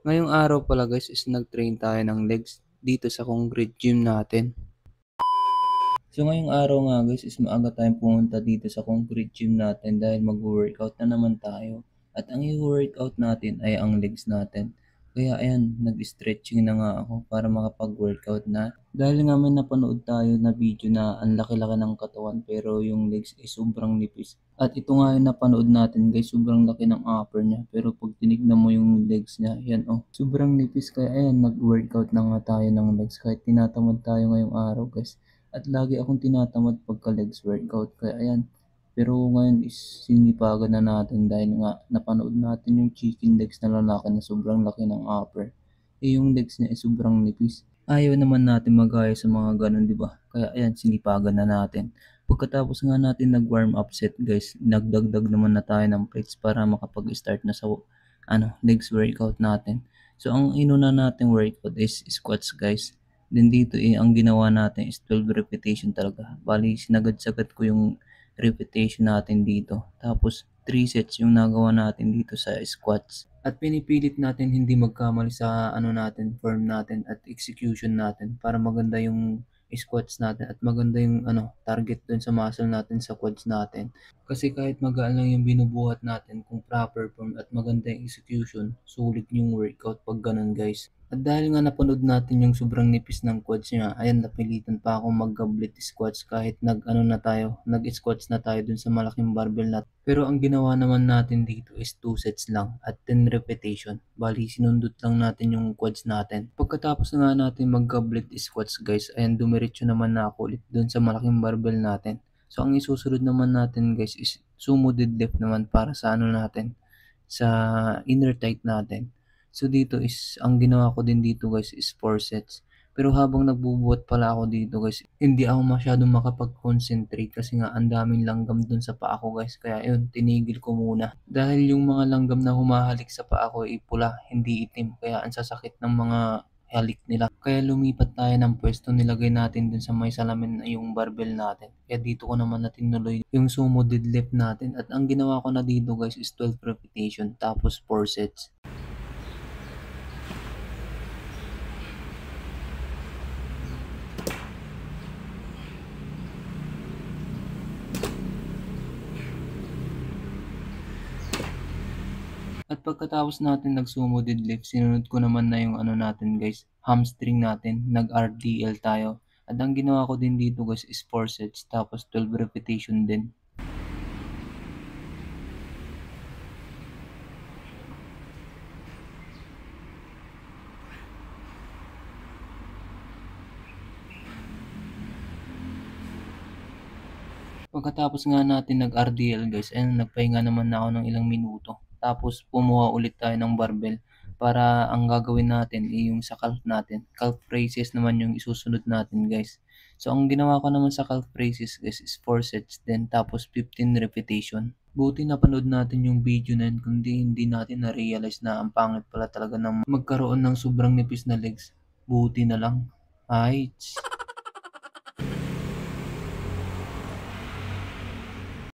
Ngayong araw pala guys is nag-train tayo ng legs dito sa concrete gym natin. So ngayong araw nga guys is maaga tayong pumunta dito sa concrete gym natin dahil mag-workout na naman tayo. At ang i-workout natin ay ang legs natin. Kaya ayan, nag-stretching na nga ako para makapag-workout na. Dahil nga may napanood tayo na video na ang laki-laki ng katawan pero yung legs ay sobrang nipis. At ito nga yung napanood natin guys, sobrang laki ng upper niya. Pero pag tinignan mo yung legs niya, yan oh, sobrang nipis. Kaya ayan, nag-workout na nga tayo ng legs kahit tinatamad tayo ngayong araw guys. At lagi akong tinatamad pagka legs workout. Kaya ayan, pero ngayon is sinipagan na natin dahil nga napanood natin yung chicken legs na lalaki na sobrang laki ng upper. Eh yung legs niya ay sobrang nipis. Ayaw naman natin magaya sa mga ganun, di ba? Kaya ayan, sinipagan na natin. Pagkatapos nga natin nag-warm up set guys, nagdagdag naman na tayo ng plates para makapag-start na sa legs workout natin. So ang inuna natin workout is squats guys. Then dito ang ginawa natin is 12 repetition talaga. Bali sinagad-sagad ko yung repetition natin dito. Tapos 3 sets yung nagawa natin dito sa squats. At pinipilit natin hindi magkamali sa form natin at execution natin para maganda yung squats natin at maganda yung target dun sa muscle natin sa quads natin. Kasi kahit magaan lang yung binubuhat natin kung proper form at maganda yung execution, sulit yung workout pag ganun guys. At dahil nga napanood natin yung sobrang nipis ng quads niya, ayan napilitan pa ako mag-goblet squats kahit nag-squats na tayo dun sa malaking barbell natin. Pero ang ginawa naman natin dito is 2 sets lang at 10 repetition. Bali sinundot lang natin yung quads natin. Pagkatapos nga natin mag-goblet squats guys, ayan dumiretso naman na ako ulit dun sa malaking barbell natin. So ang isusunod naman natin guys is sumo deadlift naman para sa sa inner tight natin. So dito is ang ginawa ko din dito guys is 4 sets. Pero habang nagbubuhat pala ako dito guys, hindi ako masyadong makapag-concentrate kasi nga ang daming langgam dun sa paa ko guys. Kaya yun, tinigil ko muna. Dahil yung mga langgam na humahalik sa paa ko ay pula, hindi itim. Kaya ang sasakit ng mga halik nila. Kaya lumipat tayo ng pwesto, nilagay natin dun sa may salamin na yung barbell natin. Kaya dito ko naman na tinuloy yung sumo deadlift natin. At ang ginawa ko na dito guys is 12 repetition tapos 4 sets. At pagkatapos natin nag-sumo deadlift, sinunod ko naman na yung natin guys, hamstring natin, nag-RDL tayo. At ang ginawa ko din dito guys is 4 sets tapos 12 repetition din. Pagkatapos nga natin nag-RDL guys, nagpahinga naman na ako ng ilang minuto. Tapos pumuha ulit tayo ng barbell para ang gagawin natin ay yung sa calf natin. Calf raises naman yung isusunod natin guys. So ang ginawa ko naman sa calf raises guys is 4 sets din tapos 15 repetition. Buti napanood natin yung video na yun kundi hindi natin na-realize na ang pangit pala talaga ng magkaroon ng sobrang nipis na legs. Buti na lang. Ay,